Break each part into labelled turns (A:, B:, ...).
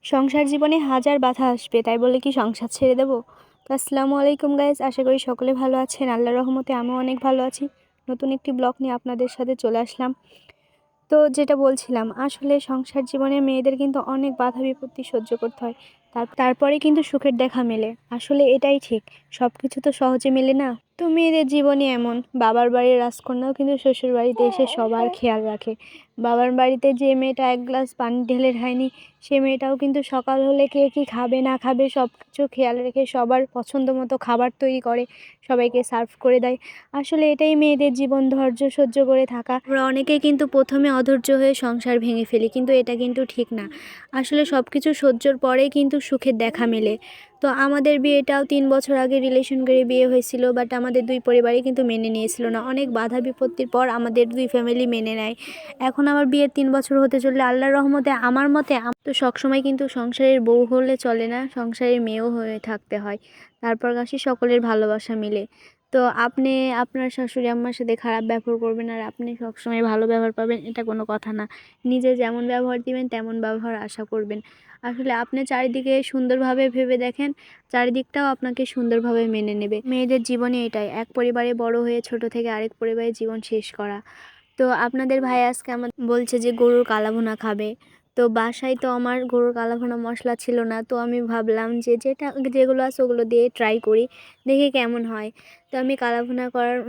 A: সংসার জীবনে হাজার বাধা আসবে, তাই বলে কি সংসার ছেড়ে দেবো? তো আসসালামু আলাইকুম গাইস, আশা করি সকলে ভালো আছেন। আল্লাহর রহমতে আমিও অনেক ভালো আছি। নতুন একটি ব্লগ নিয়ে আপনাদের সাথে চলে আসলাম। তো যেটা বলছিলাম, আসলে সংসার জীবনে মেয়েদের কিন্তু অনেক বাধা বিপত্তি সহ্য করতে হয়। তারপরে কিন্তু সুখের দেখা মেলে। আসলে এটাই ঠিক, সব কিছু তো সহজে মেলে না। তো মেয়েদের জীবনে এমন, বাবার বাড়ির রাজকন্যাও কিন্তু শ্বশুর বাড়িতে এসে সবার খেয়াল রাখে। বাবার বাড়িতে যে মেয়েটা এক গ্লাস পানি ঢেলে খায়নি, সে মেয়েটাও কিন্তু সকাল হলে কে কী খাবে না খাবে সব কিছু খেয়াল রেখে সবার পছন্দ মতো খাবার তৈরি করে সবাইকে সার্ভ করে দেয়। আসলে এটাই মেয়েদের জীবন, ধৈর্য সহ্য করে থাকা। আমরা অনেকেই কিন্তু প্রথমে অধৈর্য হয়ে সংসার ভেঙে ফেলি, কিন্তু এটা কিন্তু ঠিক না। আসলে সব কিছু সহ্যর পরেই কিন্তু সুখের দেখা মেলে। তো আমাদের বিয়েটাও 3 বছর আগে রিলেশন করে বিয়ে হয়েছিল, বাট আমাদের দুই পরিবারই কিন্তু মেনে নিয়েছিল না। অনেক বাধা বিপত্তির পর আমাদের দুই ফ্যামিলি মেনে নেয়। এখন আমার বিয়ের 3 বছর হতে চললে আল্লাহর রহমতে আমার মতে তো সবসময় কিন্তু সংসারের বউ হলে চলে না, সংসারের মেয়েও হয়ে থাকতে হয়। তারপর কাছে সকলের ভালোবাসা মিলে। তো আপনি আপনার শাশুড়ি আম্মার সাথে খারাপ ব্যবহার করবেন আর আপনি সবসময় ভালো ব্যবহার পাবেন, এটা কোনো কথা না। নিজে যেমন ব্যবহার দিবেন তেমন ব্যবহার আশা করবেন। আসলে আপনি চারিদিকে সুন্দরভাবে ভেবে দেখেন, চারিদিকটাও আপনাকে সুন্দরভাবে মেনে নেবে। মেয়েদের জীবনে এটাই, এক পরিবারে বড় হয়ে ছোট থেকে আরেক পরিবারে জীবন শেষ করা। তো আপনাদের ভাই আজকে আমার বলছে যে গরুর কালাভুনা খাবে। তো বাসায় তো আমার গরুর কালাভুনা মশলা ছিল না, তো আমি ভাবলাম যে যেগুলো আছে ওগুলো দিয়ে ট্রাই করি, দেখি কেমন হয়। তো আমি কালাভুনা করার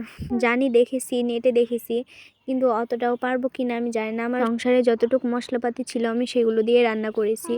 A: জানি, দেখেছি নেটে দেখেছি, কিন্তু অতটাও পারবো কি না আমি জানি না। আমার সংসারে যতটুকু মশলাপাতি ছিল আমি সেগুলো দিয়ে রান্না করেছি।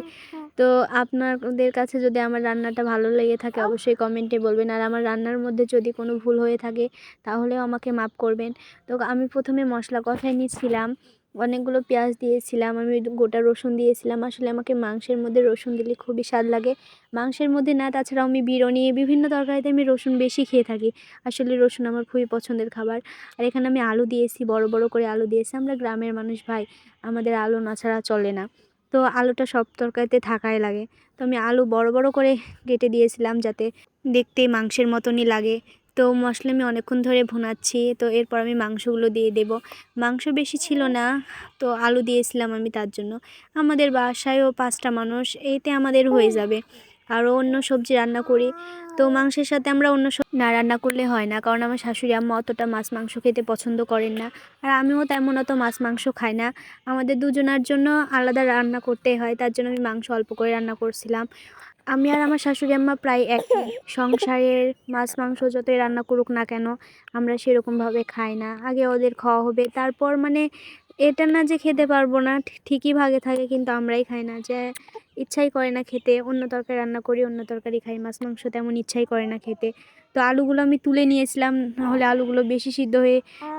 A: তো আপনাদের কাছে যদি আমার রান্নাটা ভালো লেগে থাকে অবশ্যই কমেন্টে বলবেন, আর আমার রান্নার মধ্যে যদি কোনো ভুল হয়ে থাকে তাহলেও আমাকে মাফ করবেন। তো আমি প্রথমে মশলা কষাই নিয়েছিলাম, অনেকগুলো পেঁয়াজ দিয়েছিলাম, আমি গোটা রসুন দিয়েছিলাম। আসলে আমাকে মাংসের মধ্যে রসুন দিলে খুবই স্বাদ লাগে, মাংসের মধ্যে না, তাছাড়াও আমি বিরিয়ানি বিভিন্ন তরকারিতে আমি রসুন বেশি খেয়ে থাকি। আসলে রসুন আমার খুবই পছন্দের খাবার। আর এখানে আমি আলু দিয়েছি, বড় বড় করে আলু দিয়েছি। আমরা গ্রামের মানুষ ভাই, আমাদের আলু না ছাড়া চলে না। তো আলুটা সব তরকারিতে থাকাই লাগে। তো আমি আলু বড় বড় করে কেটে দিয়েছিলাম যাতে দেখতে মাংসের মতনই লাগে। তো মশলা আমি অনেকক্ষণ ধরে ভুনাচ্ছি। তো এরপর আমি মাংসগুলো দিয়ে দেব। মাংস বেশি ছিল না, তো আলু দিয়েছিলাম আমি তার জন্য। আমাদের বাসায়ও 5টা মানুষ, এইতে আমাদের হয়ে যাবে। আরও অন্য সবজি রান্না করি। তো মাংসের সাথে আমরা অন্য না রান্না করলে হয় না, কারণ আমার শাশুড়ি আম্মা অতটা মাছ মাংস খেতে পছন্দ করেন না, আর আমিও তেমন অত মাছ মাংস খাই না। আমাদের দুজনার জন্য আলাদা রান্না করতে হয়, তার জন্য আমি মাংস অল্প করে রান্না করছিলাম। আমি আর আমার শাশুড়ি আম্মা প্রায় একই। সংসারের মাছ মাংস যতই রান্না করুক না কেন আমরা সেরকমভাবে খাই না। আগে ওদের খাওয়া হবে, তারপর মানে এটা না যে খেতে পারবো না, ঠিকই ভাগে থাকে, কিন্তু আমরাই খাই না, যে ইচ্ছাই করে না খেতে। অন্য তরকারি রান্না করি, অন্য তরকারি খাই, মাছ মাংস তেমন ইচ্ছাই করে না খেতে। তো আলুগুলো আমি তুলে নিয়েছিলাম, নাহলে আলুগুলো বেশি সিদ্ধ হয়ে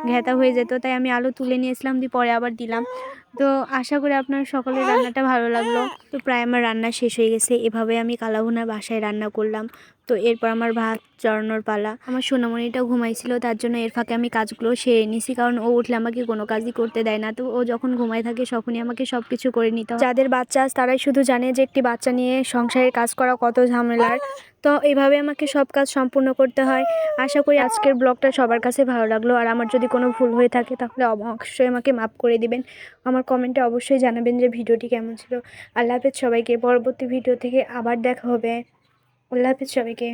A: ঘ্যাঁতা হয়ে যেত, তাই আমি আলু তুলে নিয়েছিলাম, দিয়ে পরে আবার দিলাম। তো আশা করি আপনার সকলের রান্নাটা ভালো লাগলো। তো প্রায় আমার রান্না শেষ হয়ে গেছে। এভাবে আমি কালাভুনা বাসায় রান্না করলাম। তো এরপর আমার ভাত চড়ানোর পালা। আমার সোনামণিটাও ঘুমাইছিল, তার জন্য এর ফাঁকে আমি কাজগুলো সেরে নিছি, কারণ ও উঠলে আমাকে কোনো কাজই করতে দেয় না। তো ও যখন ঘুমায় থাকে তখনই আমাকে সব কিছু করে নিতে হয়। যাদের বাচ্চা আছে তারাই শুধু জানে যে একটি বাচ্চা নিয়ে সংসারের কাজ করা কত ঝামেলার। তো এইভাবে আমাকে সব কাজ সম্পূর্ণ করতে হয়। আশা করি আজকের ব্লগটা সবার কাছে ভালো লাগলো, আর আমার যদি কোনো ভুল হয়ে থাকে তাহলে অবশ্যই আমাকে মাফ করে দিবেন। আমার কমেন্টে অবশ্যই জানাবেন যে ভিডিওটি কেমন ছিল। আল্লাহ হাফেজ সবাইকে, পরবর্তী ভিডিও থেকে আবার দেখা হবে। আল্লাহ হাফেজ সবাইকে।